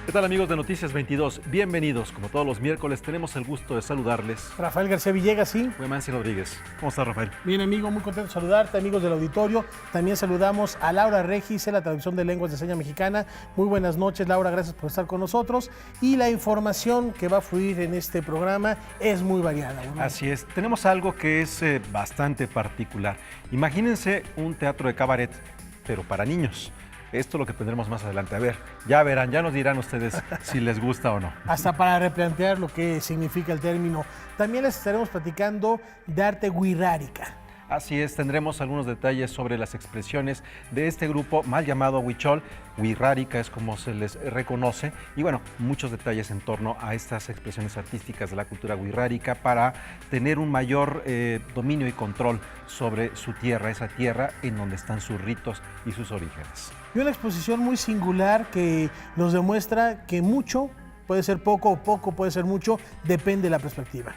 ¿Qué tal, amigos de Noticias 22? Bienvenidos. Como todos los miércoles, tenemos el gusto de saludarles. Rafael García Villegas, sí. Mansi Rodríguez. ¿Cómo estás, Rafael? Bien, amigo, muy contento de saludarte, amigos del auditorio. También saludamos a Laura Regis, en la traducción de lenguas de señas mexicana. Muy buenas noches, Laura, gracias por estar con nosotros. Y la información que va a fluir en este programa es muy variada, ¿no? Así es. Tenemos algo que es bastante particular. Imagínense un teatro de cabaret, pero para niños. Esto es lo que tendremos más adelante. A ver, ya verán, ya nos dirán ustedes si les gusta o no. Hasta para replantear lo que significa el término. También les estaremos platicando de arte wixárika. Así es, tendremos algunos detalles sobre las expresiones de este grupo mal llamado huichol. Wixárika es como se les reconoce. Y bueno, muchos detalles en torno a estas expresiones artísticas de la cultura wixárika para tener un mayor dominio y control sobre su tierra, esa tierra en donde están sus ritos y sus orígenes. Y una exposición muy singular que nos demuestra que mucho puede ser poco o poco puede ser mucho, depende de la perspectiva.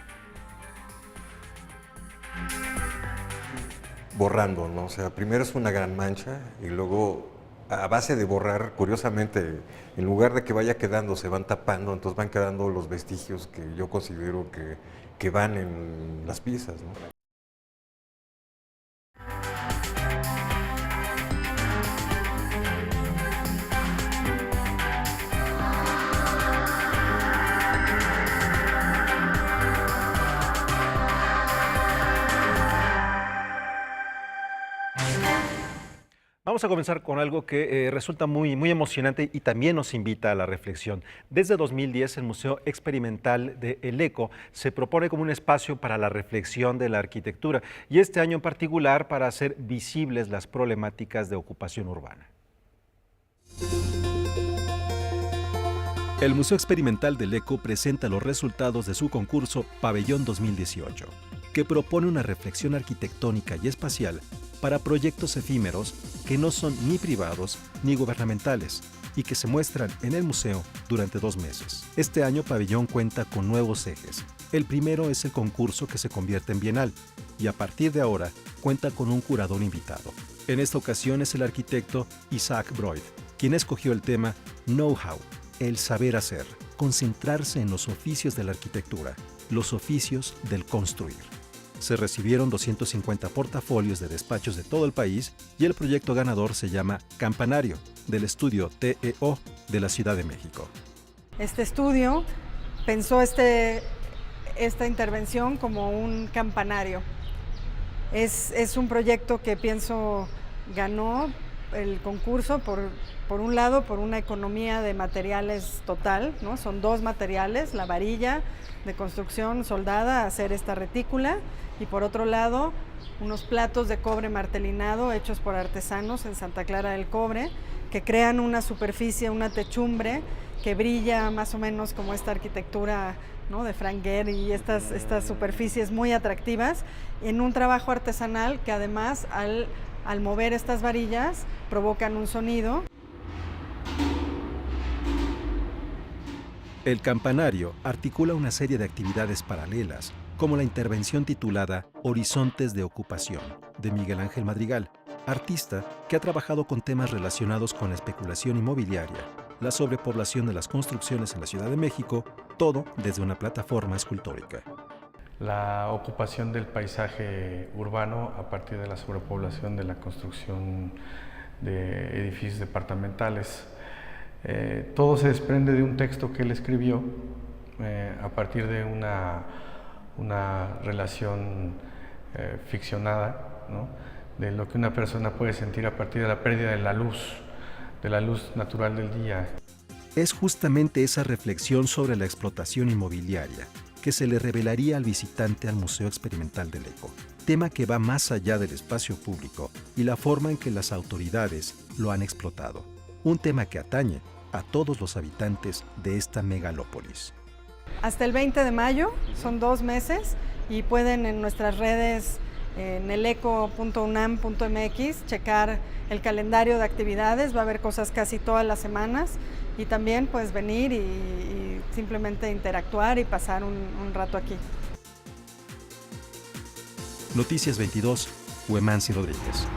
Borrando, ¿no? O sea, primero es una gran mancha y luego a base de borrar, curiosamente, en lugar de que vaya quedando, se van tapando, entonces van quedando los vestigios que yo considero que van en las piezas, ¿no? Vamos a comenzar con algo que resulta muy emocionante y también nos invita a la reflexión. Desde 2010, el Museo Experimental de El Eco se propone como un espacio para la reflexión de la arquitectura y este año en particular para hacer visibles las problemáticas de ocupación urbana. El Museo Experimental del Eco presenta los resultados de su concurso Pabellón 2018, que propone una reflexión arquitectónica y espacial para proyectos efímeros que no son ni privados ni gubernamentales y que se muestran en el museo durante 2 meses. Este año Pabellón cuenta con nuevos ejes. El primero es el concurso que se convierte en bienal y a partir de ahora cuenta con un curador invitado. En esta ocasión es el arquitecto Isaac Broid, quien escogió el tema Know-how, el saber hacer, concentrarse en los oficios de la arquitectura, los oficios del construir. Se recibieron 250 portafolios de despachos de todo el país y el proyecto ganador se llama Campanario, del estudio TEO de la Ciudad de México. Este estudio pensó esta intervención como un campanario. Es un proyecto que pienso ganó el concurso por un lado por una economía de materiales total, ¿no? Son 2 materiales, la varilla de construcción soldada, hacer esta retícula, y por otro lado unos platos de cobre martelinado hechos por artesanos en Santa Clara del Cobre, que crean una superficie, una techumbre que brilla más o menos como esta arquitectura, ¿no?, de Frank Gehry y estas superficies muy atractivas en un trabajo artesanal que además al mover estas varillas provocan un sonido. El campanario articula una serie de actividades paralelas, como la intervención titulada Horizontes de Ocupación, de Miguel Ángel Madrigal, artista que ha trabajado con temas relacionados con la especulación inmobiliaria, la sobrepoblación de las construcciones en la Ciudad de México, todo desde una plataforma escultórica. La ocupación del paisaje urbano a partir de la sobrepoblación de la construcción de edificios departamentales. Todo se desprende de un texto que él escribió a partir de una relación ficcionada, ¿no?, de lo que una persona puede sentir a partir de la pérdida de la luz natural del día. Es justamente esa reflexión sobre la explotación inmobiliaria que se le revelaría al visitante al Museo Experimental del Eco, tema que va más allá del espacio público y la forma en que las autoridades lo han explotado, un tema que atañe a todos los habitantes de esta megalópolis. Hasta el 20 de mayo, son 2 meses, y pueden en nuestras redes, en eleco.unam.mx, checar el calendario de actividades. Va a haber cosas casi todas las semanas, y también pues venir y simplemente interactuar y pasar un rato aquí. Noticias 22, Mansi Rodríguez.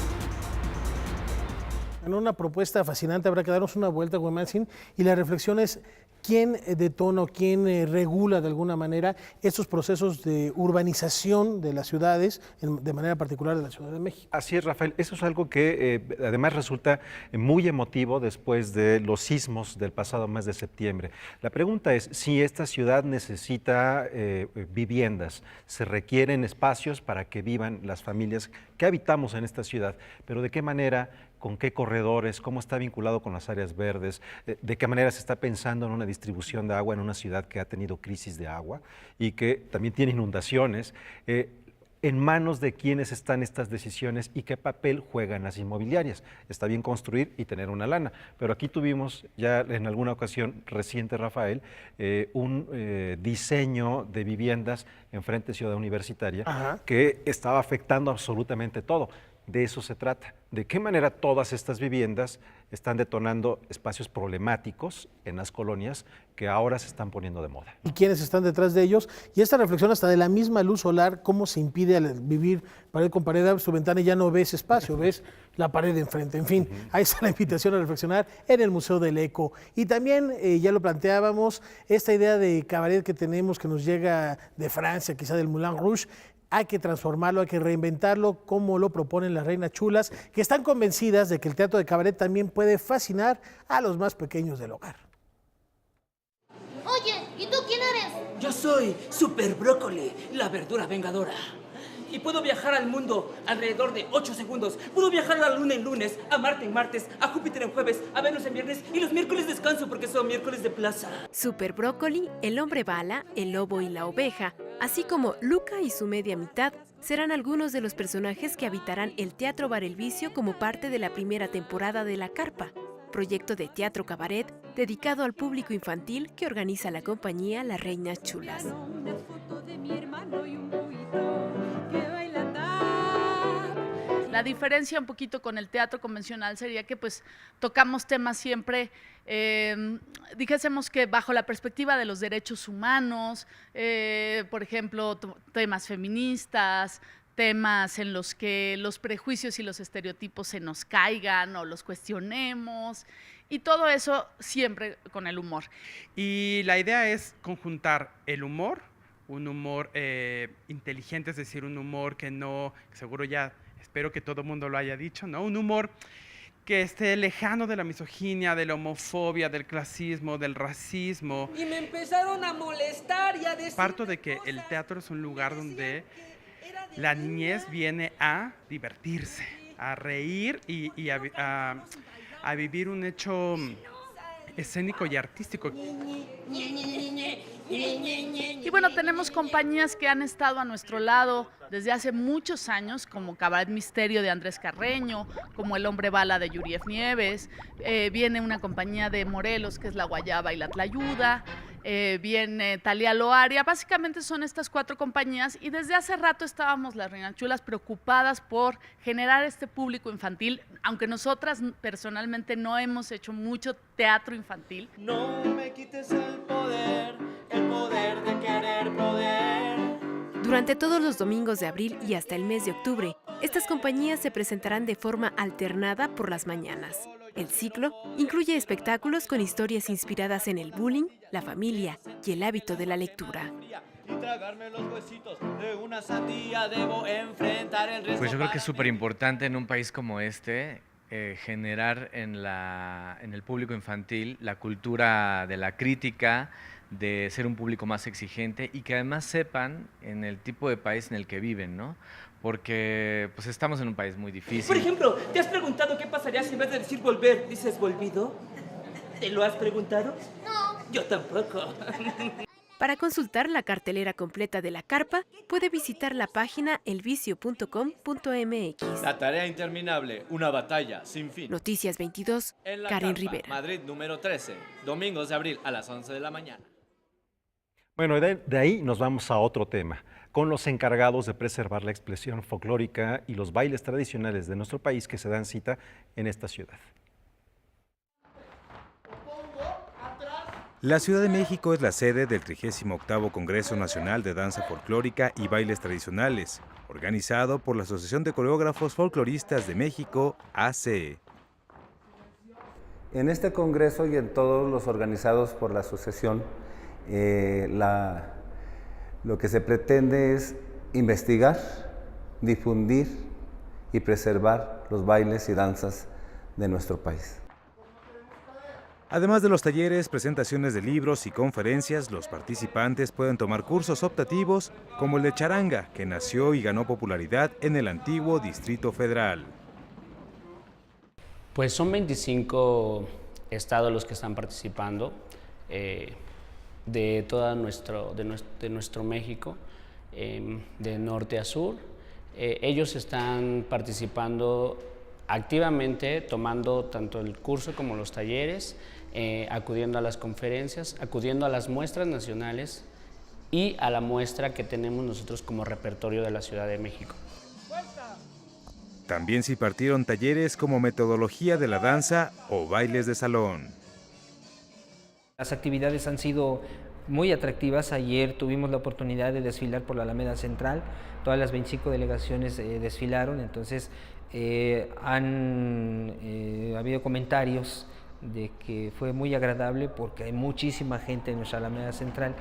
Bueno, una propuesta fascinante, habrá que darnos una vuelta, Huemantzin, y la reflexión es quién detona, quién regula de alguna manera estos procesos de urbanización de las ciudades, de manera particular de la Ciudad de México. Así es, Rafael. Eso es algo que además resulta muy emotivo después de los sismos del pasado mes de septiembre. La pregunta es si esta ciudad necesita viviendas, se requieren espacios para que vivan las familias que habitamos en esta ciudad, pero ¿de qué manera? ¿Con qué corredores? ¿Cómo está vinculado con las áreas verdes? ¿De qué manera se está pensando en una distribución de agua en una ciudad que ha tenido crisis de agua y que también tiene inundaciones? ¿En manos de quiénes están estas decisiones y qué papel juegan las inmobiliarias? Está bien construir y tener una lana, pero aquí tuvimos ya en alguna ocasión reciente, Rafael, un diseño de viviendas en frente Ciudad Universitaria que estaba afectando absolutamente todo. De eso se trata. ¿De qué manera todas estas viviendas están detonando espacios problemáticos en las colonias que ahora se están poniendo de moda? ¿Y quiénes están detrás de ellos? Y esta reflexión hasta de la misma luz solar, cómo se impide al vivir pared con pared, abres tu ventana y ya no ves espacio, ves la pared de enfrente. En fin, ahí está la invitación a reflexionar en el Museo del Eco. Y también, ya lo planteábamos, esta idea de cabaret que tenemos que nos llega de Francia, quizá del Moulin Rouge, hay que transformarlo, hay que reinventarlo, como lo proponen las reinas chulas, que están convencidas de que el teatro de cabaret también puede fascinar a los más pequeños del hogar. Oye, ¿y tú quién eres? Yo soy Super Brócoli, la verdura vengadora. Y puedo viajar al mundo alrededor de 8 segundos. Puedo viajar a la luna en lunes, a Marte en martes, a Júpiter en jueves, a Venus en viernes y los miércoles descanso porque son miércoles de plaza. Super Brócoli, el hombre bala, el lobo y la oveja, así como Luca y su media mitad, serán algunos de los personajes que habitarán el Teatro Bar El Vicio como parte de la primera temporada de La Carpa, proyecto de teatro cabaret dedicado al público infantil que organiza la compañía Las Reinas Chulas. La diferencia un poquito con el teatro convencional sería que pues tocamos temas siempre, dijésemos que bajo la perspectiva de los derechos humanos, por ejemplo, temas feministas, temas en los que los prejuicios y los estereotipos se nos caigan o los cuestionemos, y todo eso siempre con el humor. Y la idea es conjuntar el humor, un humor inteligente, es decir, un humor que no, seguro ya, espero que todo el mundo lo haya dicho, ¿no? Un humor que esté lejano de la misoginia, de la homofobia, del clasismo, del racismo. Y me empezaron a molestar y a decir... Parto de que el teatro es un lugar donde la niñez viene a divertirse, a reír y a vivir un hecho escénico y artístico. Y bueno, tenemos compañías que han estado a nuestro lado desde hace muchos años, como Cabaret Misterio de Andrés Carreño, como El Hombre Bala de Yurief Nieves, viene una compañía de Morelos que es La Guayaba y La Tlayuda, viene Talía Loaria. Básicamente son estas 4 compañías y desde hace rato estábamos las Reinas Chulas preocupadas por generar este público infantil, aunque nosotras personalmente no hemos hecho mucho teatro infantil. No me quites el poder de querer poder. Durante todos los domingos de abril y hasta el mes de octubre, estas compañías se presentarán de forma alternada por las mañanas. El ciclo incluye espectáculos con historias inspiradas en el bullying, la familia y el hábito de la lectura. Pues yo creo que es súper importante en un país como este generar en el público infantil la cultura de la crítica, de ser un público más exigente y que además sepan en el tipo de país en el que viven, ¿no? Porque pues estamos en un país muy difícil. Por ejemplo, ¿te has preguntado qué pasaría si en vez de decir volver, dices volvido? ¿Te lo has preguntado? No. Yo tampoco. Para consultar la cartelera completa de La Carpa, puede visitar la página elvicio.com.mx. La tarea interminable, una batalla sin fin. Noticias 22, En La Karen Carpa, Rivera. Madrid número 13, domingos de abril a las 11 de la mañana. Bueno, de ahí nos vamos a otro tema, con los encargados de preservar la expresión folclórica y los bailes tradicionales de nuestro país que se dan cita en esta ciudad. La Ciudad de México es la sede del 38º Congreso Nacional de Danza Folclórica y Bailes Tradicionales, organizado por la Asociación de Coreógrafos Folcloristas de México, ACE. En este congreso y en todos los organizados por la asociación, lo que se pretende es investigar, difundir y preservar los bailes y danzas de nuestro país. Además de los talleres, presentaciones de libros y conferencias, los participantes pueden tomar cursos optativos como el de charanga, que nació y ganó popularidad en el antiguo Distrito Federal. Pues son 25 estados los que están participando de todo nuestro México, de norte a sur. Ellos están participando activamente, tomando tanto el curso como los talleres, acudiendo a las conferencias, acudiendo a las muestras nacionales y a la muestra que tenemos nosotros como repertorio de la Ciudad de México. También se impartieron talleres como metodología de la danza o bailes de salón. Las actividades han sido muy atractivas. Ayer tuvimos la oportunidad de desfilar por la Alameda Central. Todas las 25 delegaciones desfilaron, entonces han habido comentarios de que fue muy agradable porque hay muchísima gente en nuestra Alameda Central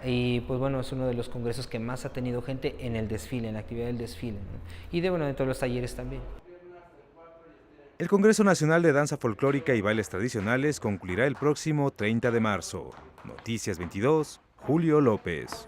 y pues bueno, es uno de los congresos que más ha tenido gente en el desfile, en la actividad del desfile, ¿no? Y de dentro de los talleres también. El Congreso Nacional de Danza Folclórica y Bailes Tradicionales concluirá el próximo 30 de marzo. Noticias 22, Julio López.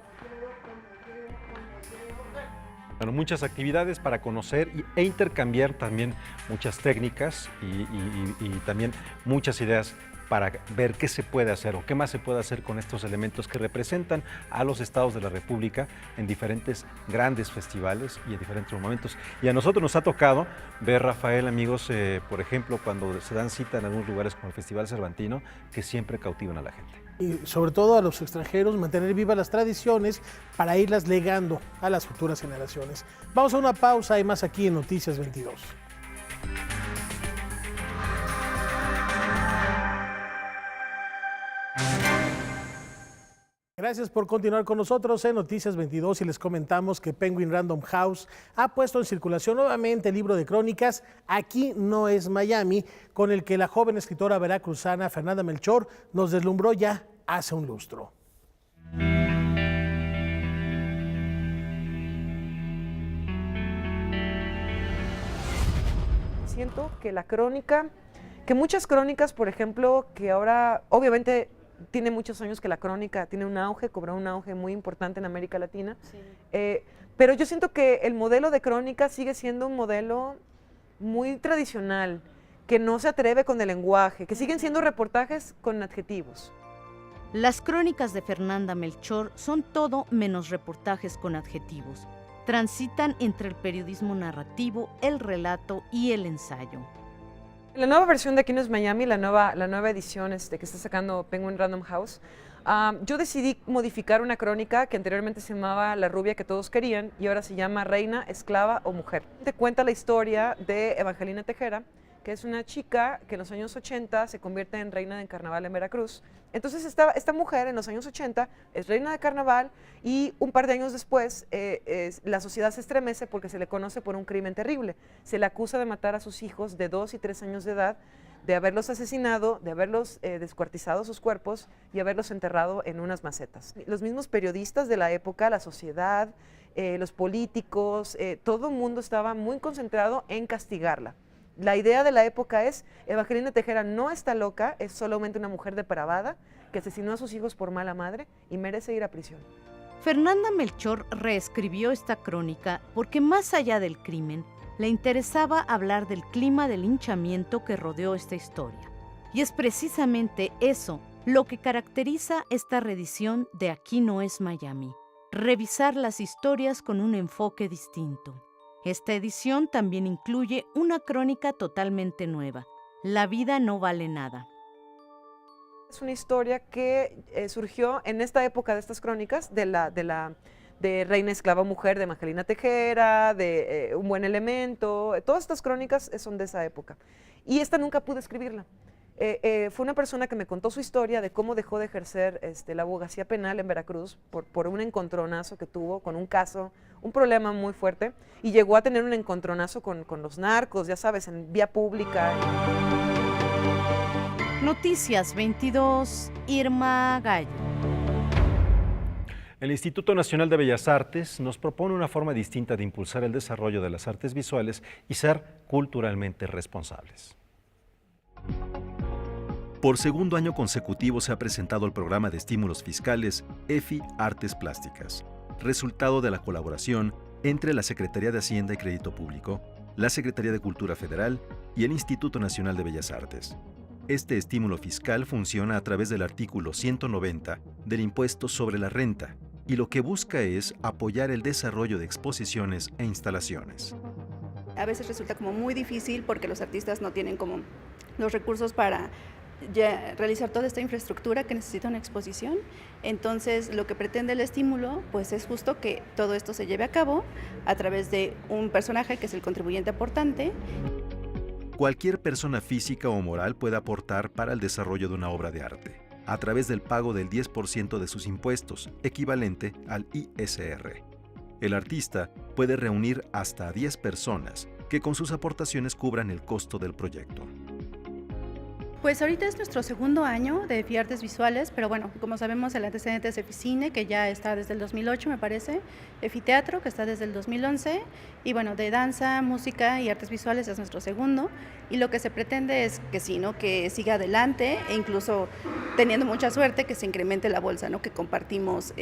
Bueno, muchas actividades para conocer e intercambiar también muchas técnicas y también muchas ideas para ver qué se puede hacer o qué más se puede hacer con estos elementos que representan a los estados de la República en diferentes grandes festivales y en diferentes momentos. Y a nosotros nos ha tocado ver, Rafael, amigos, por ejemplo, cuando se dan cita en algunos lugares como el Festival Cervantino, que siempre cautivan a la gente. Y sobre todo a los extranjeros, mantener vivas las tradiciones para irlas legando a las futuras generaciones. Vamos a una pausa y más aquí en Noticias 22. Gracias por continuar con nosotros en Noticias 22 y les comentamos que Penguin Random House ha puesto en circulación nuevamente el libro de crónicas Aquí no es Miami, con el que la joven escritora veracruzana Fernanda Melchor nos deslumbró ya hace un lustro. Siento que la crónica, que muchas crónicas, por ejemplo, que ahora obviamente tiene muchos años que la crónica tiene un auge, cobró un auge muy importante en América Latina, sí. Pero yo siento que el modelo de crónica sigue siendo un modelo muy tradicional, que no se atreve con el lenguaje, que siguen siendo reportajes con adjetivos. Las crónicas de Fernanda Melchor son todo menos reportajes con adjetivos. Transitan entre el periodismo narrativo, el relato y el ensayo. La nueva versión de Aquí no es Miami, la nueva edición que está sacando Penguin Random House, yo decidí modificar una crónica que anteriormente se llamaba La rubia que todos querían y ahora se llama Reina, esclava o mujer. Te cuenta la historia de Evangelina Tejera, que es una chica que en los años 80 se convierte en reina del carnaval en Veracruz. Entonces esta mujer en los años 80 es reina de carnaval y un par de años después la sociedad se estremece porque se le conoce por un crimen terrible. Se le acusa de matar a sus hijos de 2 y 3 años de edad, de haberlos asesinado, de haberlos descuartizado sus cuerpos y haberlos enterrado en unas macetas. Los mismos periodistas de la época, la sociedad, los políticos, todo el mundo estaba muy concentrado en castigarla. La idea de la época es, Evangelina Tejera no está loca, es solamente una mujer depravada que asesinó a sus hijos por mala madre y merece ir a prisión. Fernanda Melchor reescribió esta crónica porque más allá del crimen, le interesaba hablar del clima de linchamiento que rodeó esta historia. Y es precisamente eso lo que caracteriza esta reedición de Aquí no es Miami, revisar las historias con un enfoque distinto. Esta edición también incluye una crónica totalmente nueva, La vida no vale nada. Es una historia que surgió en esta época de estas crónicas, de Reina, esclava, mujer, de Evangelina Tejera, de Un buen elemento, todas estas crónicas son de esa época. Y esta nunca pude escribirla. Fue una persona que me contó su historia de cómo dejó de ejercer la abogacía penal en Veracruz por un encontronazo que tuvo con un caso, un problema muy fuerte, y llegó a tener un encontronazo con los narcos, ya sabes, en vía pública. Noticias 22, Irma Gallo. El Instituto Nacional de Bellas Artes nos propone una forma distinta de impulsar el desarrollo de las artes visuales y ser culturalmente responsables. Por segundo año consecutivo se ha presentado el programa de estímulos fiscales EFI Artes Plásticas, resultado de la colaboración entre la Secretaría de Hacienda y Crédito Público, la Secretaría de Cultura Federal y el Instituto Nacional de Bellas Artes. Este estímulo fiscal funciona a través del artículo 190 del Impuesto sobre la Renta y lo que busca es apoyar el desarrollo de exposiciones e instalaciones. A veces resulta como muy difícil porque los artistas no tienen como los recursos para realizar toda esta infraestructura que necesita una exposición. Entonces, lo que pretende el estímulo pues es justo que todo esto se lleve a cabo a través de un personaje que es el contribuyente aportante. Cualquier persona física o moral puede aportar para el desarrollo de una obra de arte, a través del pago del 10% de sus impuestos, equivalente al ISR. El artista puede reunir hasta 10 personas que con sus aportaciones cubran el costo del proyecto. Pues ahorita es nuestro segundo año de EFI Artes Visuales, pero bueno, como sabemos el antecedente es EFICine, que ya está desde el 2008 me parece, EFI Teatro, que está desde el 2011, y bueno, de danza, música y artes visuales es nuestro segundo, y lo que se pretende es que sí, ¿no? Que siga adelante e incluso teniendo mucha suerte que se incremente la bolsa, ¿no? Que compartimos,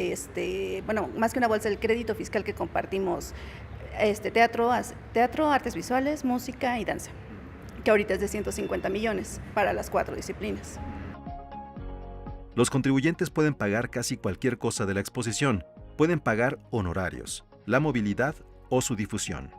bueno, más que una bolsa, el crédito fiscal que compartimos, teatro, artes visuales, música y danza, que ahorita es de 150 millones para las 4 disciplinas. Los contribuyentes pueden pagar casi cualquier cosa de la exposición. Pueden pagar honorarios, la movilidad o su difusión.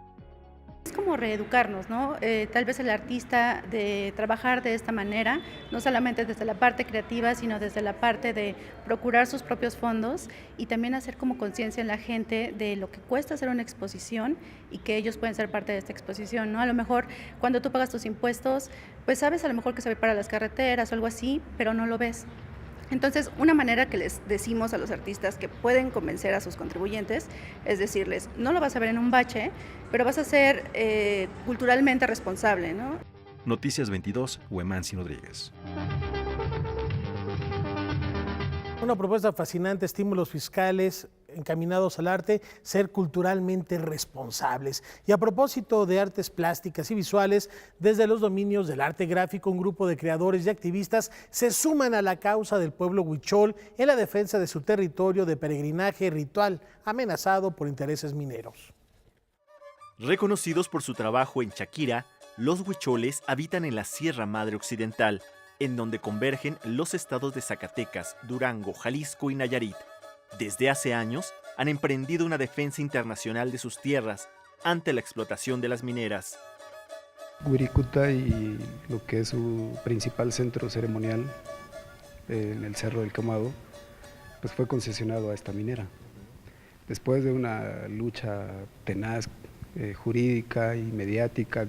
Es como reeducarnos, ¿no? Tal vez el artista de trabajar de esta manera, no solamente desde la parte creativa, sino desde la parte de procurar sus propios fondos y también hacer como conciencia en la gente de lo que cuesta hacer una exposición y que ellos pueden ser parte de esta exposición, ¿no? A lo mejor cuando tú pagas tus impuestos, pues sabes a lo mejor que se va para las carreteras o algo así, pero no lo ves. Entonces, una manera que les decimos a los artistas que pueden convencer a sus contribuyentes es decirles, no lo vas a ver en un bache, pero vas a ser culturalmente responsable, ¿no? Noticias 22, Huemansi Rodríguez. Una propuesta fascinante, estímulos fiscales encaminados al arte, ser culturalmente responsables. Y a propósito de artes plásticas y visuales, desde los dominios del arte gráfico, un grupo de creadores y activistas se suman a la causa del pueblo huichol en la defensa de su territorio de peregrinaje ritual amenazado por intereses mineros. Reconocidos por su trabajo en Chaquira, los huicholes habitan en la Sierra Madre Occidental, en donde convergen los estados de Zacatecas, Durango, Jalisco y Nayarit. Desde hace años han emprendido una defensa internacional de sus tierras ante la explotación de las mineras. Wirikuta y lo que es su principal centro ceremonial en el Cerro del Quemado, pues fue concesionado a esta minera. Después de una lucha tenaz, jurídica y mediática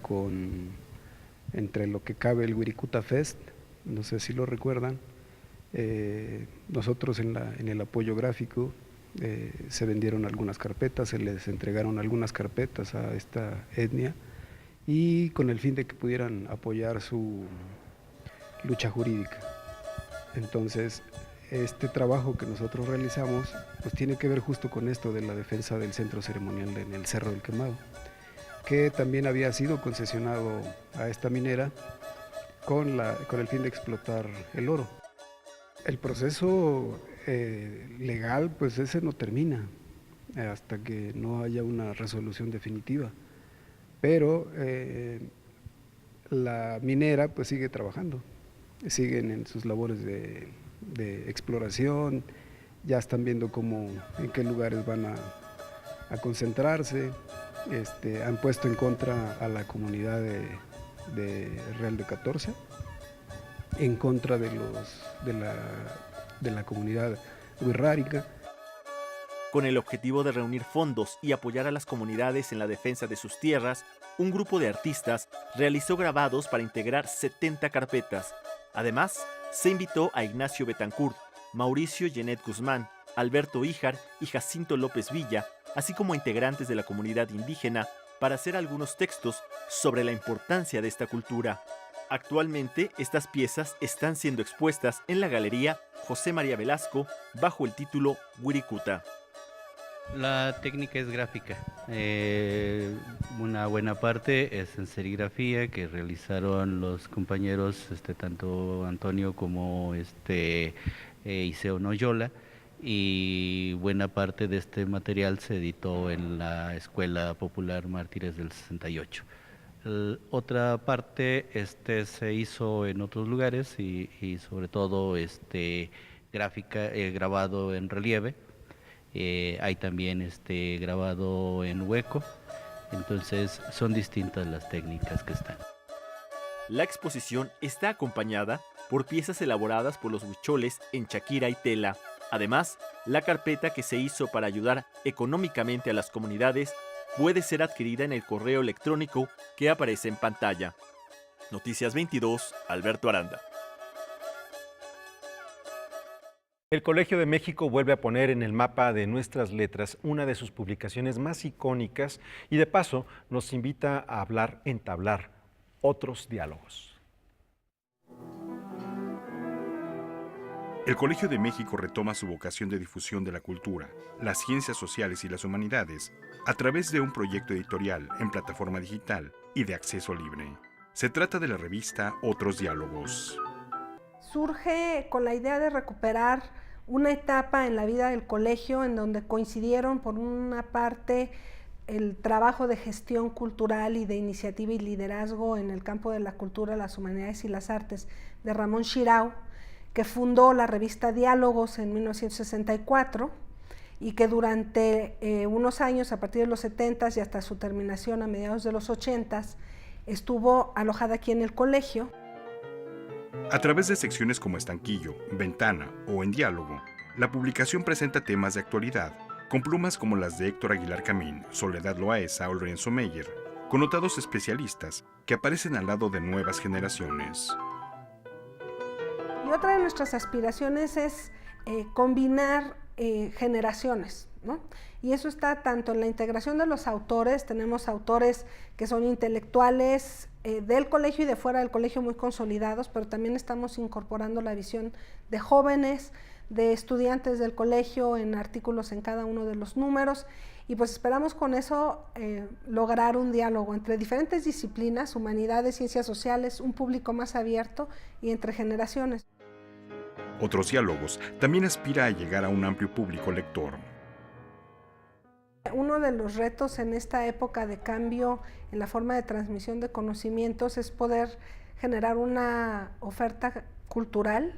entre lo que cabe el Wirikuta Fest, no sé si lo recuerdan, nosotros en el apoyo gráfico se vendieron algunas carpetas, se les entregaron algunas carpetas a esta etnia y con el fin de que pudieran apoyar su lucha jurídica. Entonces, este trabajo que nosotros realizamos pues tiene que ver justo con esto de la defensa del centro ceremonial en el Cerro del Quemado, que también había sido concesionado a esta minera con el fin de explotar el oro. El proceso legal, pues ese no termina hasta que no haya una resolución definitiva, pero la minera pues sigue trabajando, siguen en sus labores de exploración, ya están viendo en qué lugares van a concentrarse, han puesto en contra a la comunidad de Real de 14, en contra de la comunidad wixárika. Con el objetivo de reunir fondos y apoyar a las comunidades en la defensa de sus tierras, un grupo de artistas realizó grabados para integrar 70 carpetas. Además, se invitó a Ignacio Betancourt, Mauricio Genet Guzmán, Alberto Híjar y Jacinto López Villa, así como a integrantes de la comunidad indígena, para hacer algunos textos sobre la importancia de esta cultura. Actualmente, estas piezas están siendo expuestas en la Galería José María Velasco bajo el título Wirikuta. La técnica es gráfica. Una buena parte es en serigrafía que realizaron los compañeros, tanto Antonio como Iseo Noyola, y buena parte de este material se editó en la Escuela Popular Mártires del 68. Otra parte se hizo en otros lugares y sobre todo gráfica, grabado en relieve. Hay también grabado en hueco, entonces son distintas las técnicas que están. La exposición está acompañada por piezas elaboradas por los huicholes en chaquira y tela. Además, la carpeta que se hizo para ayudar económicamente a las comunidades puede ser adquirida en el correo electrónico que aparece en pantalla. Noticias 22, Alberto Aranda. El Colegio de México vuelve a poner en el mapa de nuestras letras una de sus publicaciones más icónicas y de paso nos invita a entablar otros diálogos. El Colegio de México retoma su vocación de difusión de la cultura, las ciencias sociales y las humanidades a través de un proyecto editorial en plataforma digital y de acceso libre. Se trata de la revista Otros Diálogos. Surge con la idea de recuperar una etapa en la vida del colegio en donde coincidieron por una parte el trabajo de gestión cultural y de iniciativa y liderazgo en el campo de la cultura, las humanidades y las artes de Ramón Xirau, que fundó la revista Diálogos en 1964 y que durante unos años, a partir de los 70s y hasta su terminación a mediados de los 80s, estuvo alojada aquí en el colegio. A través de secciones como Estanquillo, Ventana o En Diálogo, la publicación presenta temas de actualidad, con plumas como las de Héctor Aguilar Camín, Soledad Loaesa o Lorenzo Meyer, connotados especialistas que aparecen al lado de nuevas generaciones. Y otra de nuestras aspiraciones es combinar generaciones, ¿no? Y eso está tanto en la integración de los autores, tenemos autores que son intelectuales del colegio y de fuera del colegio muy consolidados, pero también estamos incorporando la visión de jóvenes, de estudiantes del colegio en artículos en cada uno de los números, y pues esperamos con eso lograr un diálogo entre diferentes disciplinas, humanidades, ciencias sociales, un público más abierto y entre generaciones. Otros Diálogos también aspira a llegar a un amplio público lector. Uno de los retos en esta época de cambio en la forma de transmisión de conocimientos es poder generar una oferta cultural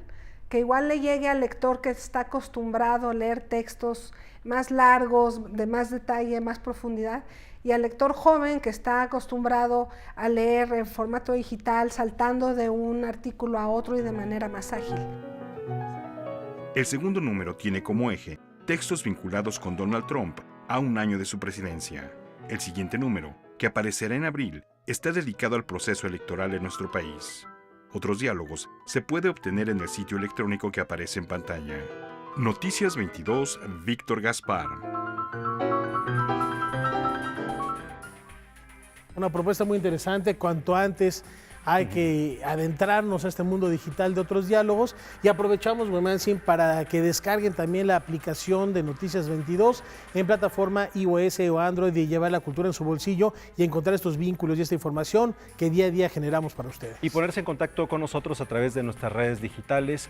que igual le llegue al lector que está acostumbrado a leer textos más largos, de más detalle, más profundidad, y al lector joven que está acostumbrado a leer en formato digital, saltando de un artículo a otro y de manera más ágil. El segundo número tiene como eje textos vinculados con Donald Trump a un año de su presidencia. El siguiente número, que aparecerá en abril, está dedicado al proceso electoral en nuestro país. Otros Diálogos se puede obtener en el sitio electrónico que aparece en pantalla. Noticias 22, Víctor Gaspar. Una propuesta muy interesante, cuanto antes hay que adentrarnos a este mundo digital de Otros Diálogos, y aprovechamos, Wemansin, para que descarguen también la aplicación de Noticias 22 en plataforma iOS o Android, y llevar la cultura en su bolsillo y encontrar estos vínculos y esta información que día a día generamos para ustedes. Y ponerse en contacto con nosotros a través de nuestras redes digitales,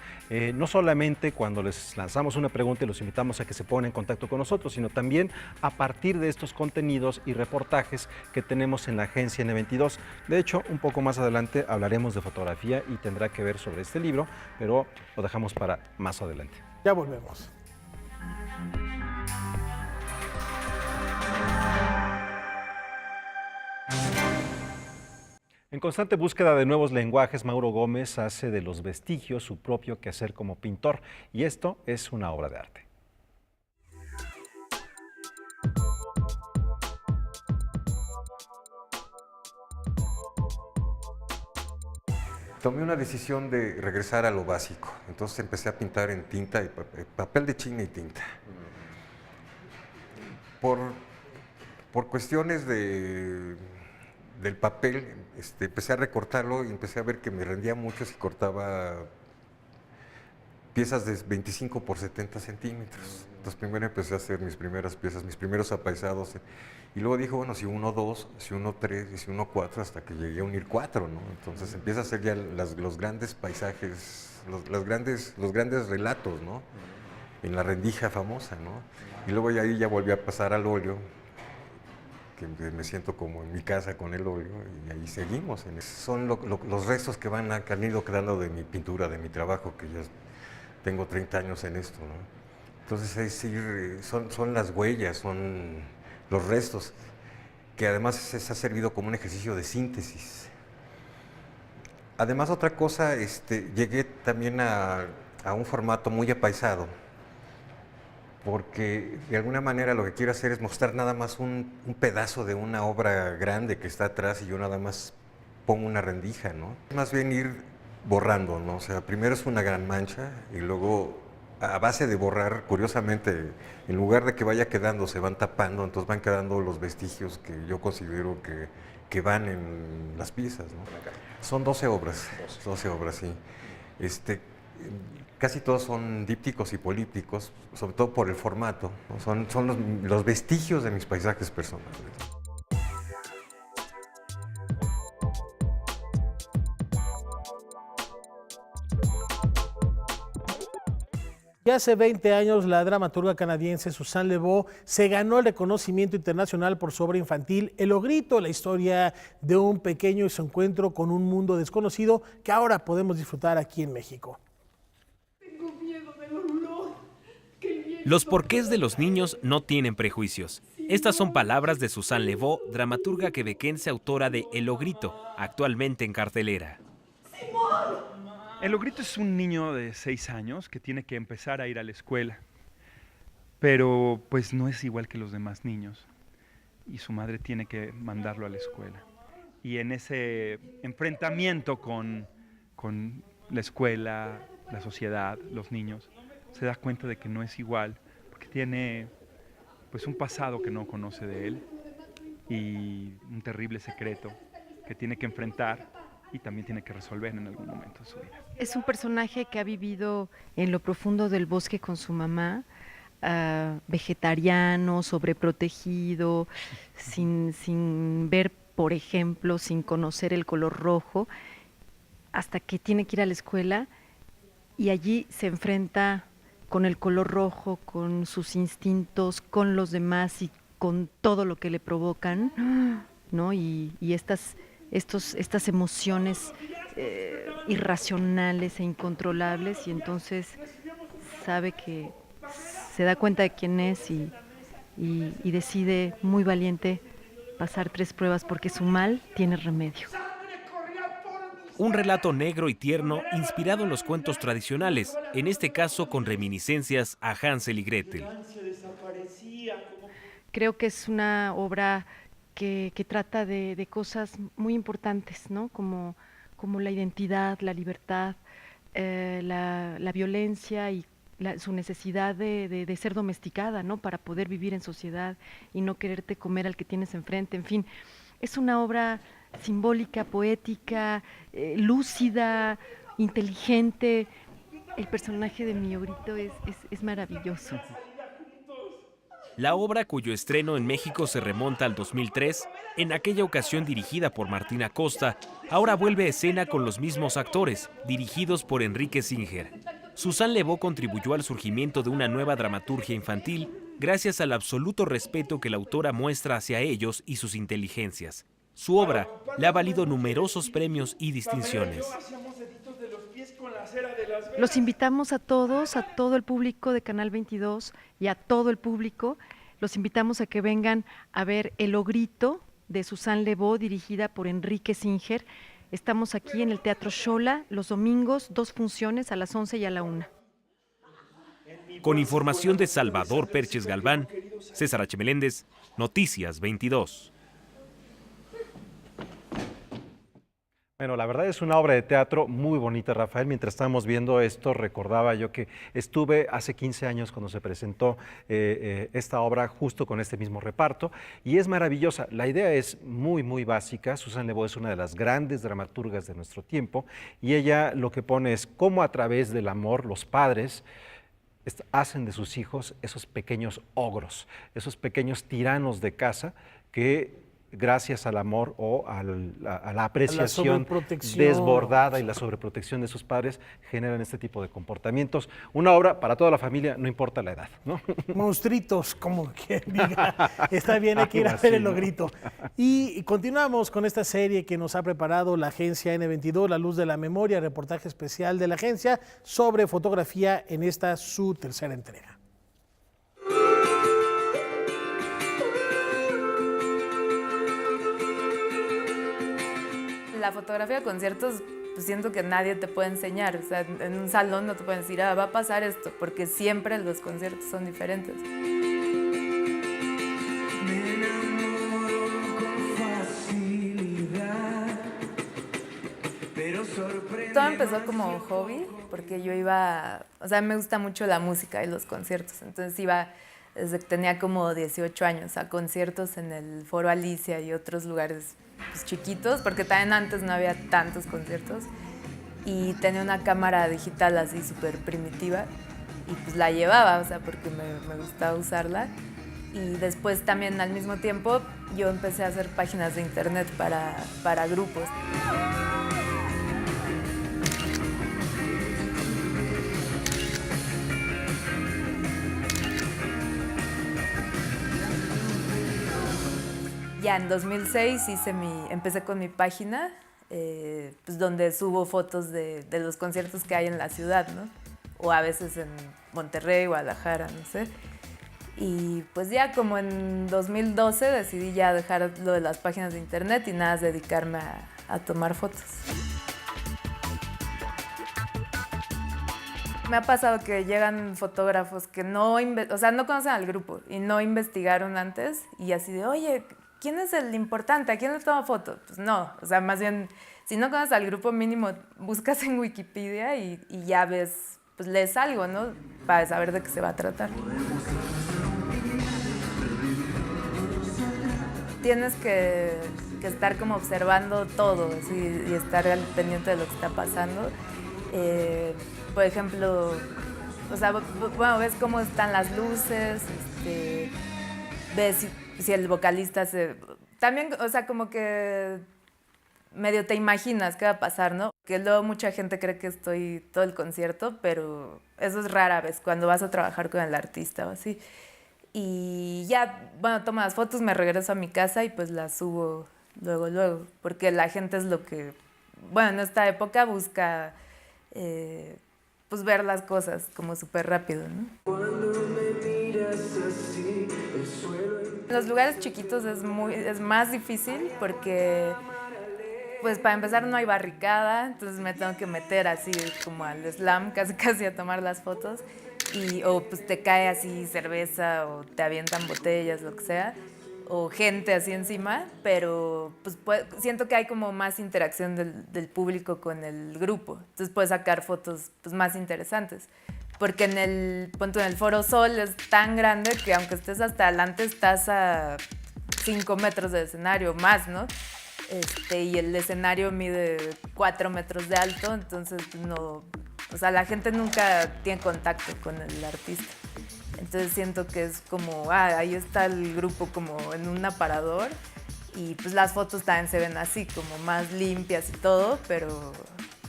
no solamente cuando les lanzamos una pregunta y los invitamos a que se pongan en contacto con nosotros, sino también a partir de estos contenidos y reportajes que tenemos en la agencia N22. De hecho, un poco más adelante hablaremos de fotografía y tendrá que ver sobre este libro, pero lo dejamos para más adelante. Ya volvemos. En constante búsqueda de nuevos lenguajes, Mauro Gómez hace de los vestigios su propio quehacer como pintor, y esto es una obra de arte. Tomé una decisión de regresar a lo básico, entonces empecé a pintar en tinta, y papel de China y tinta. Por cuestiones de del papel, empecé a recortarlo y empecé a ver que me rendía mucho si cortaba piezas de 25 por 70 centímetros. Entonces primero empecé a hacer mis primeras piezas, mis primeros apaisados. Y luego dije, bueno, si uno 2, si uno 3 y si uno 4, hasta que llegué a unir 4, ¿no? Entonces empieza a hacer ya los grandes paisajes, los grandes relatos, ¿no? En la rendija famosa, ¿no? Y luego ahí ya volví a pasar al óleo, que me siento como en mi casa con el óleo, y ahí seguimos. Son los restos que han ido quedando de mi pintura, de mi trabajo, que ya tengo 30 años en esto, ¿no? Entonces es decir, son las huellas, son los restos, que además se ha servido como un ejercicio de síntesis. Además, otra cosa, llegué también a un formato muy apaisado, porque de alguna manera lo que quiero hacer es mostrar nada más un pedazo de una obra grande que está atrás y yo nada más pongo una rendija, ¿no? Más bien ir borrando, ¿no? O sea, primero es una gran mancha y luego a base de borrar, curiosamente, en lugar de que vaya quedando, se van tapando, entonces van quedando los vestigios que yo considero que van en las piezas, ¿no? Son 12 obras, 12 obras, sí. Casi todos son dípticos y polípticos, sobre todo por el formato, ¿no? Son los vestigios de mis paisajes personales. Y hace 20 años, la dramaturga canadiense Suzanne Le Beau se ganó el reconocimiento internacional por su obra infantil El Ogrito, la historia de un pequeño y su encuentro con un mundo desconocido que ahora podemos disfrutar aquí en México. Tengo miedo del olor. Los porqués de los niños no tienen prejuicios. Estas son palabras de Suzanne Le Beau, dramaturga quebequense, autora de El Ogrito, actualmente en cartelera. ¡Simón! El Ogrito es un niño de 6 años que tiene que empezar a ir a la escuela, pero pues no es igual que los demás niños y su madre tiene que mandarlo a la escuela. Y en ese enfrentamiento con la escuela, la sociedad, los niños, se da cuenta de que no es igual, porque tiene pues un pasado que no conoce de él y un terrible secreto que tiene que enfrentar y también tiene que resolver en algún momento de su vida. Es un personaje que ha vivido en lo profundo del bosque con su mamá, vegetariano, sobreprotegido, sin ver, por ejemplo, sin conocer el color rojo, hasta que tiene que ir a la escuela y allí se enfrenta con el color rojo, con sus instintos, con los demás y con todo lo que le provocan, ¿no? Y estas emociones irracionales e incontrolables, y entonces sabe que se da cuenta de quién es y decide, muy valiente, pasar 3 pruebas porque su mal tiene remedio. Un relato negro y tierno inspirado en los cuentos tradicionales, en este caso con reminiscencias a Hansel y Gretel. Creo que es una obra que trata de cosas muy importantes, ¿no? Como la identidad, la libertad, la violencia y su necesidad de ser domesticada, ¿no? Para poder vivir en sociedad y no quererte comer al que tienes enfrente. En fin, es una obra simbólica, poética, lúcida, inteligente. El personaje de mi Ogrito es maravilloso. La obra, cuyo estreno en México se remonta al 2003, en aquella ocasión dirigida por Martín Acosta, ahora vuelve a escena con los mismos actores, dirigidos por Enrique Singer. Suzanne Le Beau contribuyó al surgimiento de una nueva dramaturgia infantil gracias al absoluto respeto que la autora muestra hacia ellos y sus inteligencias. Su obra le ha valido numerosos premios y distinciones. Los invitamos a todos, a todo el público de Canal 22 y a todo el público, los invitamos a que vengan a ver El Ogrito de Suzanne Le Beau, dirigida por Enrique Singer. Estamos aquí en el Teatro Xola los domingos, 2 funciones a las 11 y a la 1. Con información de Salvador Perches Galván, César H. Meléndez, Noticias 22. Bueno, la verdad es una obra de teatro muy bonita, Rafael. Mientras estábamos viendo esto, recordaba yo que estuve hace 15 años cuando se presentó esta obra justo con este mismo reparto y es maravillosa. La idea es muy, muy básica. Susan Le Beau es una de las grandes dramaturgas de nuestro tiempo y ella lo que pone es cómo a través del amor los padres hacen de sus hijos esos pequeños ogros, esos pequeños tiranos de casa que gracias al amor o a la apreciación desbordada y la sobreprotección de sus padres generan este tipo de comportamientos. Una obra para toda la familia, no importa la edad, ¿no? Monstruitos, como quien diga. Está bien, hay que ir a ver el logrito. Y continuamos con esta serie que nos ha preparado la agencia N22, La Luz de la Memoria, reportaje especial de la agencia sobre fotografía en esta su tercera entrega. La fotografía de conciertos, pues siento que nadie te puede enseñar, o sea, en un salón no te pueden decir, va a pasar esto, porque siempre los conciertos son diferentes. Todo empezó como hobby, porque yo iba, o sea, me gusta mucho la música y los conciertos, entonces iba desde que tenía como 18 años a conciertos en el Foro Alicia y otros lugares pues, chiquitos, porque también antes no había tantos conciertos, y tenía una cámara digital así súper primitiva y pues la llevaba, o sea, porque me gustaba usarla. Y después también al mismo tiempo yo empecé a hacer páginas de internet para grupos. Ya en 2006 empecé con mi página, pues donde subo fotos de los conciertos que hay en la ciudad, ¿no? O a veces en Monterrey, Guadalajara, no sé. Y pues ya como en 2012 decidí ya dejar lo de las páginas de internet y nada más dedicarme a tomar fotos. Me ha pasado que llegan fotógrafos que no conocen al grupo y no investigaron antes y así de, oye, ¿quién es el importante? ¿A quién le toma foto? Pues no, o sea, más bien, si no conoces al grupo mínimo, buscas en Wikipedia y ya ves, pues lees algo, ¿no? Para saber de qué se va a tratar. Tienes que estar como observando todo así, y estar al pendiente de lo que está pasando. Por ejemplo, o sea, bueno, ves cómo están las luces, ves si el vocalista también, o sea, como que medio te imaginas qué va a pasar, ¿no? Que luego mucha gente cree que estoy todo el concierto, pero eso es rara vez cuando vas a trabajar con el artista o así. Y ya, bueno, tomo las fotos, me regreso a mi casa y pues las subo luego, porque la gente es lo que, bueno, en esta época busca pues ver las cosas como súper rápido, ¿no? En los lugares chiquitos es más difícil porque, pues para empezar no hay barricada, entonces me tengo que meter así como al slam, casi a tomar las fotos, o pues te cae así cerveza o te avientan botellas, lo que sea, o gente así encima, pero pues siento que hay como más interacción del público con el grupo, entonces puedes sacar fotos pues más interesantes. Porque en el Foro Sol es tan grande que aunque estés hasta adelante estás a 5 metros de escenario más, ¿no? Y el escenario mide 4 metros de alto, entonces no, o sea, la gente nunca tiene contacto con el artista. Entonces siento que es como, ahí está el grupo como en un aparador y pues las fotos también se ven así, como más limpias y todo, pero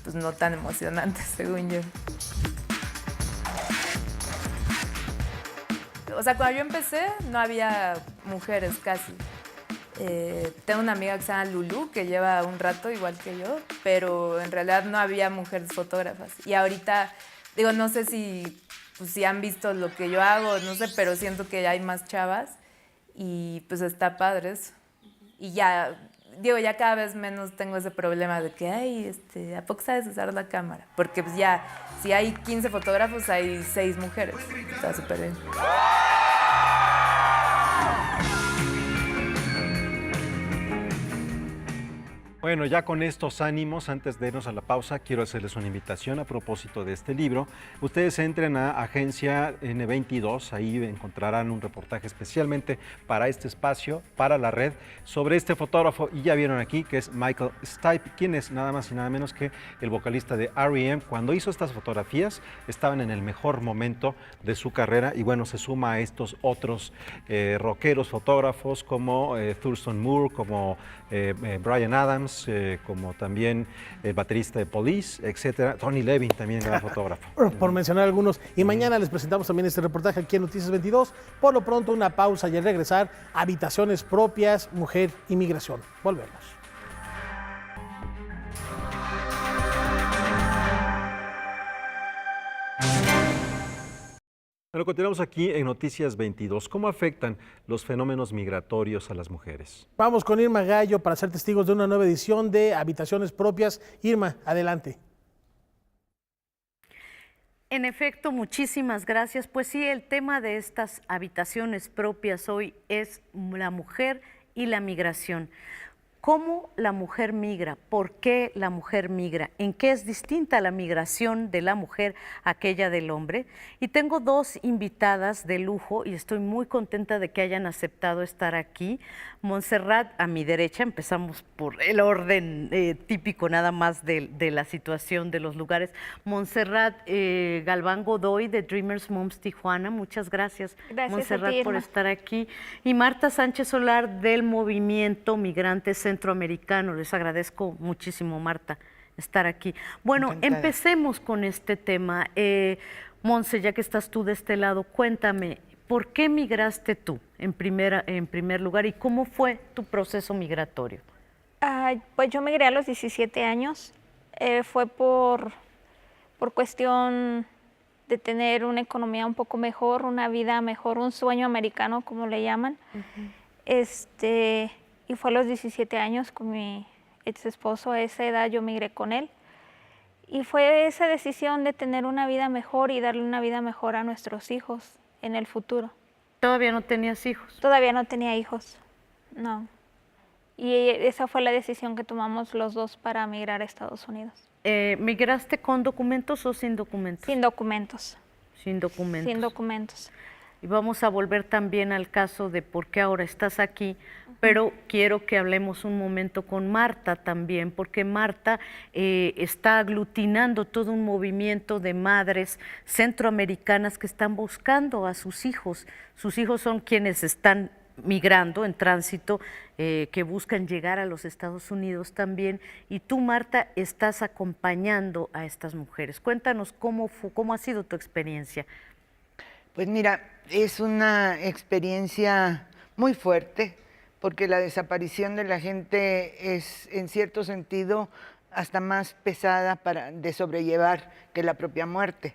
pues no tan emocionantes, según yo. O sea, cuando yo empecé no había mujeres casi. Tengo una amiga que se llama Lulu, que lleva un rato igual que yo, pero en realidad no había mujeres fotógrafas. Y ahorita, digo, no sé si han visto lo que yo hago, no sé, pero siento que ya hay más chavas y pues está padre eso. Y ya, digo, ya cada vez menos tengo ese problema de que, ¿a poco sabes usar la cámara? Porque pues ya, si hay 15 fotógrafos, hay 6 mujeres. Está súper bien. Bueno, ya con estos ánimos, antes de irnos a la pausa, quiero hacerles una invitación a propósito de este libro. Ustedes entren a Agencia N22, ahí encontrarán un reportaje especialmente para este espacio, para la red, sobre este fotógrafo, y ya vieron aquí que es Michael Stipe, quien es nada más y nada menos que el vocalista de R.E.M. Cuando hizo estas fotografías, estaban en el mejor momento de su carrera, y bueno, se suma a estos otros rockeros, fotógrafos, como Thurston Moore, como Bryan Adams, como también el baterista de Police, etcétera. Tony Levin, también gran fotógrafo. Por mencionar algunos. Y mañana les presentamos también este reportaje aquí en Noticias 22. Por lo pronto, una pausa y al regresar, habitaciones propias, mujer y migración. Volvemos. Bueno, continuamos aquí en Noticias 22. ¿Cómo afectan los fenómenos migratorios a las mujeres? Vamos con Irma Gallo para ser testigos de una nueva edición de Habitaciones Propias. Irma, adelante. En efecto, muchísimas gracias. Pues sí, el tema de estas habitaciones propias hoy es la mujer y la migración. ¿Cómo la mujer migra? ¿Por qué la mujer migra? ¿En qué es distinta la migración de la mujer a aquella del hombre? Y tengo dos invitadas de lujo y estoy muy contenta de que hayan aceptado estar aquí. Montserrat, a mi derecha, empezamos por el orden típico nada más de la situación de los lugares. Montserrat Galván Godoy de Dreamers Moms Tijuana, muchas gracias. Gracias Montserrat a ti, por Irma. estar aquí. Y Marta Sánchez Solar del Movimiento Migrantes Centroamericano. Les agradezco muchísimo, Marta, estar aquí. Bueno, Encantada. empecemos con este tema. Monse, ya que estás tú de este lado, cuéntame, ¿por qué migraste tú en primer lugar y cómo fue tu proceso migratorio? Pues yo migré a los 17 años. Fue por cuestión de tener una economía un poco mejor, una vida mejor, un sueño americano, como le llaman. Y fue a los 17 años con mi ex esposo. A esa edad yo migré con él. Y fue esa decisión de tener una vida mejor y darle una vida mejor a nuestros hijos en el futuro. ¿Todavía no tenías hijos? Todavía no tenía hijos, no. Y esa fue la decisión que tomamos los dos para migrar a Estados Unidos. ¿Migraste con documentos o sin documentos? Sin documentos. Sin documentos. Sin documentos. Y vamos a volver también al caso de por qué ahora estás aquí, pero quiero que hablemos un momento con Marta también, porque Marta está aglutinando todo un movimiento de madres centroamericanas que están buscando a sus hijos. Sus hijos son quienes están migrando en tránsito, que buscan llegar a los Estados Unidos también. Y tú, Marta, estás acompañando a estas mujeres. Cuéntanos cómo ha sido tu experiencia. Pues mira, es una experiencia muy fuerte, porque la desaparición de la gente es, en cierto sentido, hasta más pesada de sobrellevar que la propia muerte.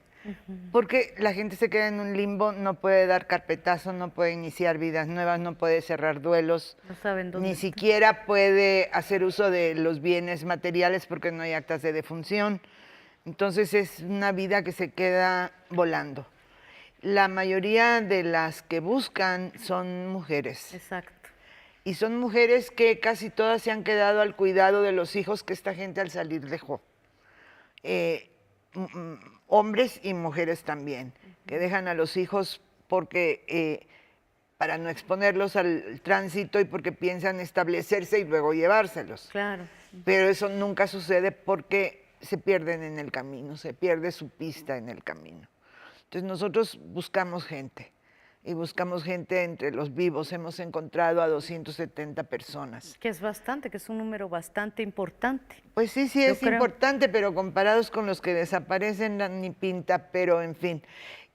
Porque la gente se queda en un limbo, no puede dar carpetazo, no puede iniciar vidas nuevas, no puede cerrar duelos, no saben dónde ni está. siquiera puede hacer uso de los bienes materiales porque no hay actas de defunción. Entonces es una vida que se queda volando. La mayoría de las que buscan son mujeres. Exacto. Y son mujeres que casi todas se han quedado al cuidado de los hijos que esta gente al salir dejó. Hombres y mujeres también, que dejan a los hijos porque para no exponerlos al tránsito y porque piensan establecerse y luego llevárselos. Claro. Pero eso nunca sucede porque se pierden en el camino, se pierde su pista en el camino. Entonces nosotros buscamos gente, y buscamos gente entre los vivos. Hemos encontrado a 270 personas. Que es bastante, que es un número bastante importante. Pues sí, sí, es importante, pero comparados con los que desaparecen, ni pinta, pero en fin.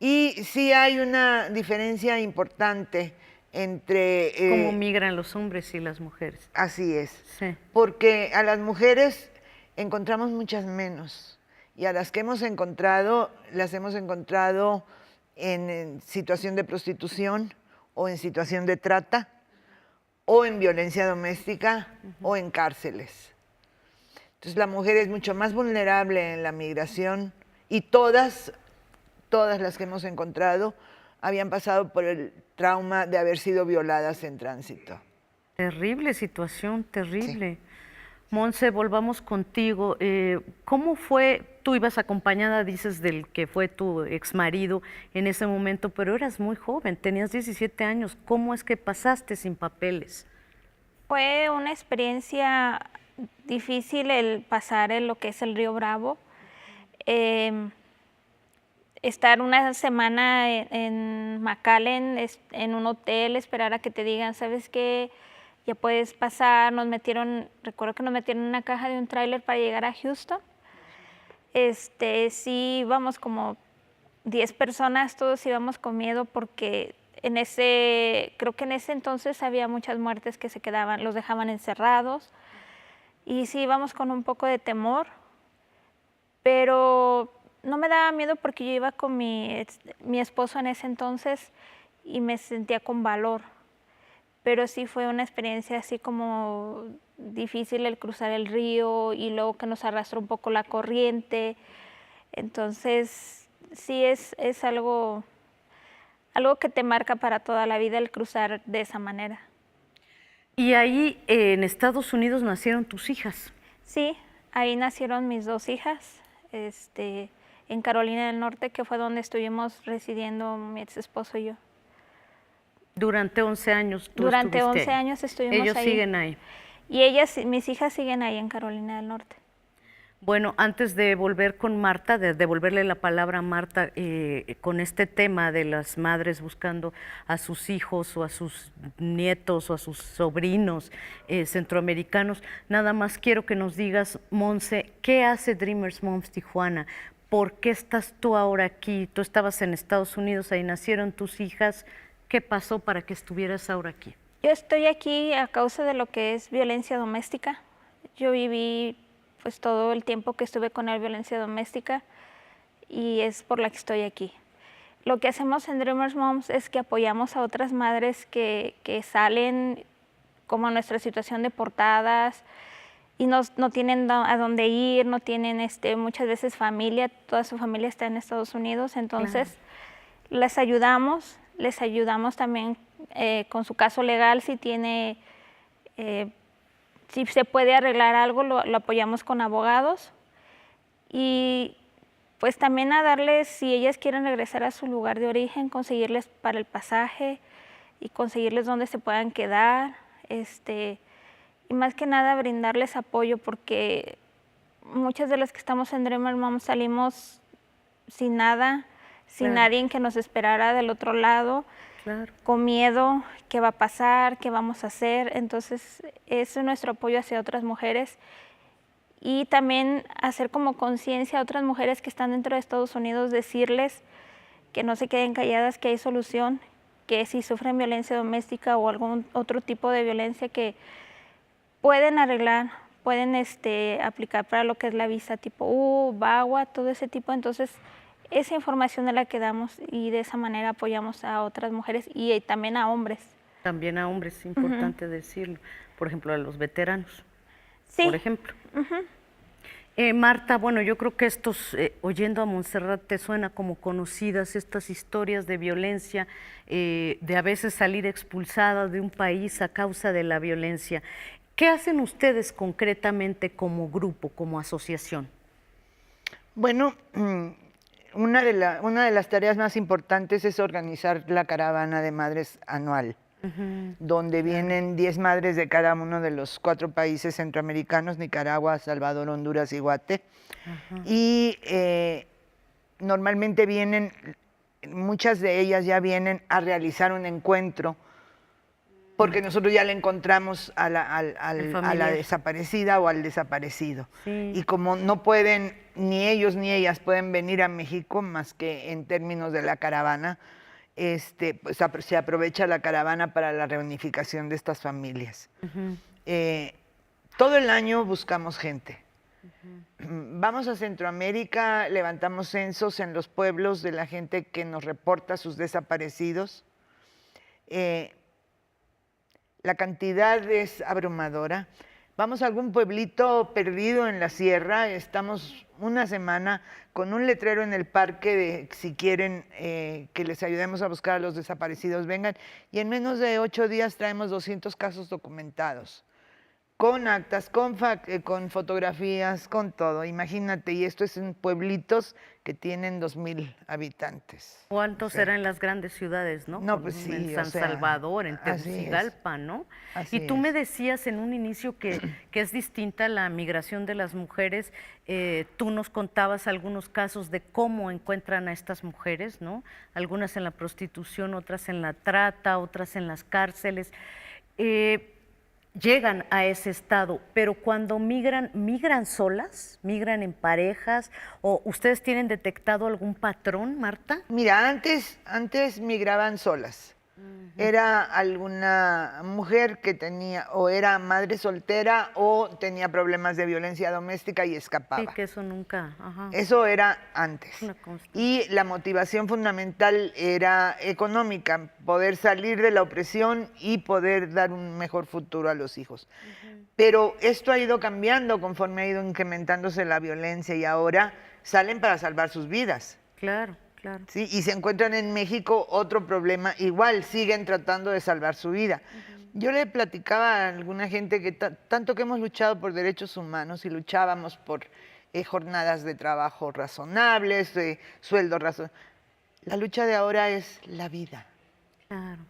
Y sí hay una diferencia importante entre... ¿Cómo migran los hombres y las mujeres? Así es. Sí. Porque a las mujeres encontramos muchas menos. Y a las que hemos encontrado, las hemos encontrado en situación de prostitución o en situación de trata o en violencia doméstica o en cárceles. Entonces la mujer es mucho más vulnerable en la migración y todas las que hemos encontrado habían pasado por el trauma de haber sido violadas en tránsito. Terrible situación, terrible. Monse, volvamos contigo. ¿Cómo fue? Tú ibas acompañada, dices, del que fue tu exmarido en ese momento, pero eras muy joven, tenías 17 años. ¿Cómo es que pasaste sin papeles? Fue una experiencia difícil el pasar en lo que es el Río Bravo. Estar una semana en McAllen, en un hotel, esperar a que te digan, ¿sabes qué? Ya puedes pasar. Recuerdo que nos metieron en una caja de un tráiler para llegar a Houston. Sí íbamos como 10 personas, todos íbamos con miedo porque creo que en ese entonces había muchas muertes que los dejaban encerrados. Y sí íbamos con un poco de temor, pero no me daba miedo porque yo iba con mi esposo en ese entonces y me sentía con valor. Pero sí fue una experiencia así como difícil el cruzar el río y luego que nos arrastró un poco la corriente. Entonces sí es algo que te marca para toda la vida el cruzar de esa manera. Y ahí en Estados Unidos nacieron tus hijas. Sí, ahí nacieron mis 2 hijas, en Carolina del Norte, que fue donde estuvimos residiendo mi ex esposo y yo. Durante 11 años tú Durante estuviste 11 ahí. años estuvimos ahí. Ellos siguen ahí. Y mis hijas siguen ahí en Carolina del Norte. Bueno, antes de volver con Marta, de devolverle la palabra a Marta, con este tema de las madres buscando a sus hijos o a sus nietos o a sus sobrinos centroamericanos, nada más quiero que nos digas, Monse, ¿qué hace Dreamers Moms Tijuana? ¿Por qué estás tú ahora aquí? Tú estabas en Estados Unidos, ahí nacieron tus hijas. ¿Qué pasó para que estuvieras ahora aquí? Yo estoy aquí a causa de lo que es violencia doméstica. Yo viví pues todo el tiempo que estuve con la violencia doméstica y es por la que estoy aquí. Lo que hacemos en Dreamers Moms es que apoyamos a otras madres que salen como en nuestra situación deportadas y no tienen a dónde ir, no tienen muchas veces familia, toda su familia está en Estados Unidos, entonces les ayudamos también con su caso legal, si se puede arreglar algo, lo apoyamos con abogados y pues también a darles, si ellas quieren regresar a su lugar de origen, conseguirles para el pasaje y conseguirles dónde se puedan quedar, y más que nada brindarles apoyo porque muchas de las que estamos en Dreamers Moms salimos sin nada, sin nadie que nos esperara del otro lado, con miedo, qué va a pasar, qué vamos a hacer. Entonces, ese es nuestro apoyo hacia otras mujeres y también hacer como conciencia a otras mujeres que están dentro de Estados Unidos, decirles que no se queden calladas, que hay solución, que si sufren violencia doméstica o algún otro tipo de violencia que pueden arreglar, pueden aplicar para lo que es la visa tipo VAWA, todo ese tipo. Entonces, esa información es la que damos y de esa manera apoyamos a otras mujeres y también a hombres. También a hombres, es importante decirlo. Por ejemplo, a los veteranos, por ejemplo. Marta, bueno, yo creo que oyendo a Montserrat te suena como conocidas estas historias de violencia, de a veces salir expulsada de un país a causa de la violencia. ¿Qué hacen ustedes concretamente como grupo, como asociación? Bueno, una de las tareas más importantes es organizar la caravana de madres anual, donde vienen 10 madres de cada uno de los 4 países centroamericanos, Nicaragua, Salvador, Honduras y Guate. Y normalmente muchas de ellas ya vienen a realizar un encuentro, porque nosotros ya le encontramos a la desaparecida o al desaparecido. Y como no pueden, ni ellos ni ellas pueden venir a México más que en términos de la caravana, pues se aprovecha la caravana para la reunificación de estas familias. Todo el año buscamos gente. Vamos a Centroamérica, levantamos censos en los pueblos de la gente que nos reporta sus desaparecidos. La cantidad es abrumadora. Vamos a algún pueblito perdido en la sierra, estamos una semana con un letrero en el parque de si quieren que les ayudemos a buscar a los desaparecidos, vengan. Y en menos de 8 días traemos 200 casos documentados, con actas, con fotografías, con todo. Imagínate, y esto es en pueblitos que tienen 2,000 habitantes. ¿Cuántos eran las grandes ciudades, no? No, pues sí, En San Salvador, en Tegucigalpa, ¿no? Así Y tú es. me decías en un inicio que es distinta la migración de las mujeres. Tú nos contabas algunos casos de cómo encuentran a estas mujeres, ¿no? Algunas en la prostitución, otras en la trata, otras en las cárceles. Llegan a ese estado, pero cuando ¿migran solas? ¿Migran en parejas? ¿O ustedes tienen detectado algún patrón, Marta? Mira, antes migraban solas. Era alguna mujer que tenía, o era madre soltera, o tenía problemas de violencia doméstica y escapaba. Sí, que eso nunca. Ajá. Eso era antes. Una constante. Y la motivación fundamental era económica, poder salir de la opresión y poder dar un mejor futuro a los hijos. Pero esto ha ido cambiando conforme ha ido incrementándose la violencia y ahora salen para salvar sus vidas. Claro, claro. ¿Sí? Y se encuentran en México otro problema, igual siguen tratando de salvar su vida. Yo le platicaba a alguna gente que tanto que hemos luchado por derechos humanos y luchábamos por jornadas de trabajo razonables, sueldos razonables. La lucha de ahora es la vida. Claro,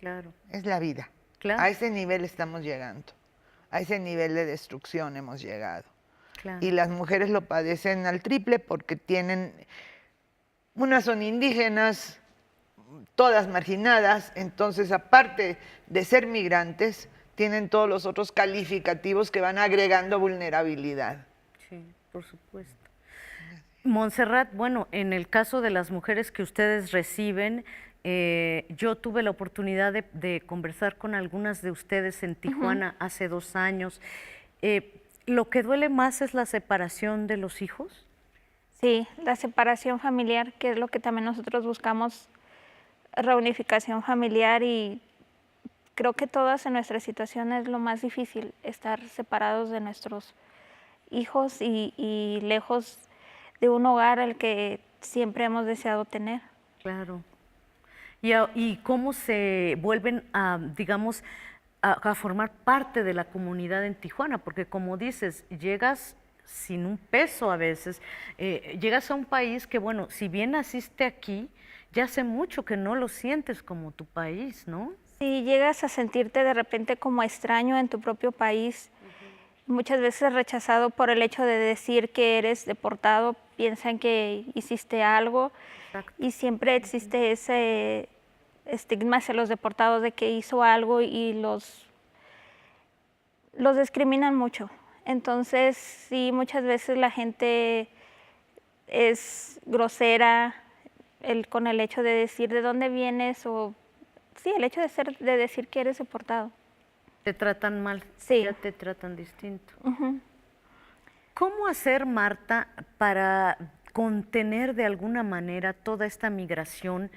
claro. Es la vida. Claro. A ese nivel estamos llegando. A ese nivel de destrucción hemos llegado. Claro. Y las mujeres lo padecen al triple porque tienen... Unas son indígenas, todas marginadas, entonces aparte de ser migrantes, tienen todos los otros calificativos que van agregando vulnerabilidad. Sí, por supuesto. Montserrat, bueno, en el caso de las mujeres que ustedes reciben, yo tuve la oportunidad de conversar con algunas de ustedes en Tijuana hace 2 años. ¿Lo que duele más es la separación de los hijos? Sí, la separación familiar, que es lo que también nosotros buscamos, reunificación familiar, y creo que todas en nuestra situación es lo más difícil, estar separados de nuestros hijos y lejos de un hogar al que siempre hemos deseado tener. Claro. ¿Y cómo se vuelven a, digamos, a formar parte de la comunidad en Tijuana? Porque como dices, llegas sin un peso a veces, llegas a un país que, bueno, si bien naciste aquí, ya hace mucho que no lo sientes como tu país, ¿no? Sí, llegas a sentirte de repente como extraño en tu propio país, muchas veces rechazado por el hecho de decir que eres deportado, piensan que hiciste algo. Exacto. Y siempre existe ese estigma hacia los deportados de que hizo algo y los discriminan mucho. Entonces, sí, muchas veces la gente es grosera con el hecho de decir de dónde vienes, o sí, el hecho de decir que eres deportado. Te tratan mal, sí. Ya te tratan distinto. ¿Cómo hacer, Marta, para contener de alguna manera toda esta migración,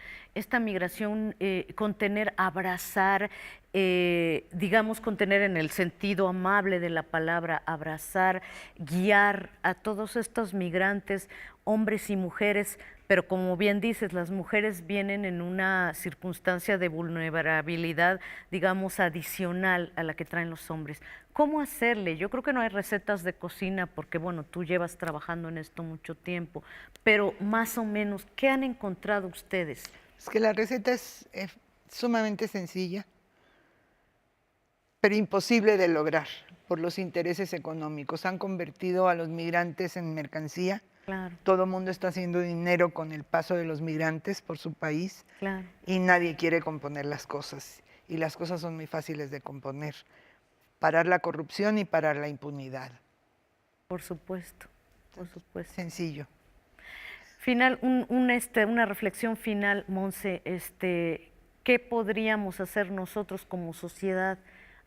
contener, abrazar, digamos, contener en el sentido amable de la palabra, abrazar, guiar a todos estos migrantes, hombres y mujeres, pero como bien dices, las mujeres vienen en una circunstancia de vulnerabilidad, digamos, adicional a la que traen los hombres. ¿Cómo hacerle? Yo creo que no hay recetas de cocina porque, bueno, tú llevas trabajando en esto mucho tiempo, pero más o menos, ¿qué han encontrado ustedes? Es que la receta es sumamente sencilla, pero imposible de lograr por los intereses económicos. Han convertido a los migrantes en mercancía. Claro. Todo el mundo está haciendo dinero con el paso de los migrantes por su país. Claro. Y nadie quiere componer las cosas. Y las cosas son muy fáciles de componer. Parar la corrupción y parar la impunidad. Por supuesto, por supuesto. Sencillo. Final, una reflexión final, Monse, ¿qué podríamos hacer nosotros como sociedad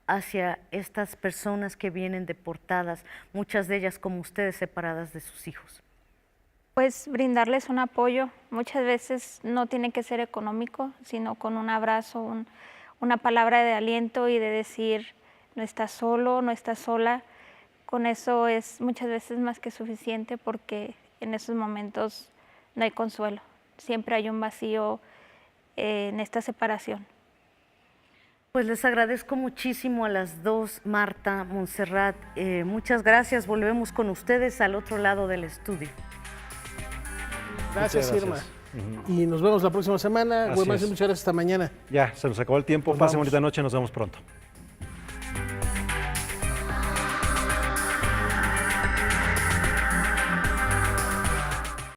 hacia estas personas que vienen deportadas, muchas de ellas como ustedes separadas de sus hijos? Pues brindarles un apoyo. Muchas veces no tiene que ser económico, sino con un abrazo, una palabra de aliento y de decir, no estás solo, no estás sola. Con eso es muchas veces más que suficiente, porque en esos momentos no hay consuelo. Siempre hay un vacío en esta separación. Pues les agradezco muchísimo a las dos, Marta, Montserrat. Muchas gracias. Volvemos con ustedes al otro lado del estudio. Gracias, Irma. Y nos vemos la próxima semana. Muchas gracias esta mañana. Ya, se nos acabó el tiempo. Pasen bonita noche, nos vemos pronto.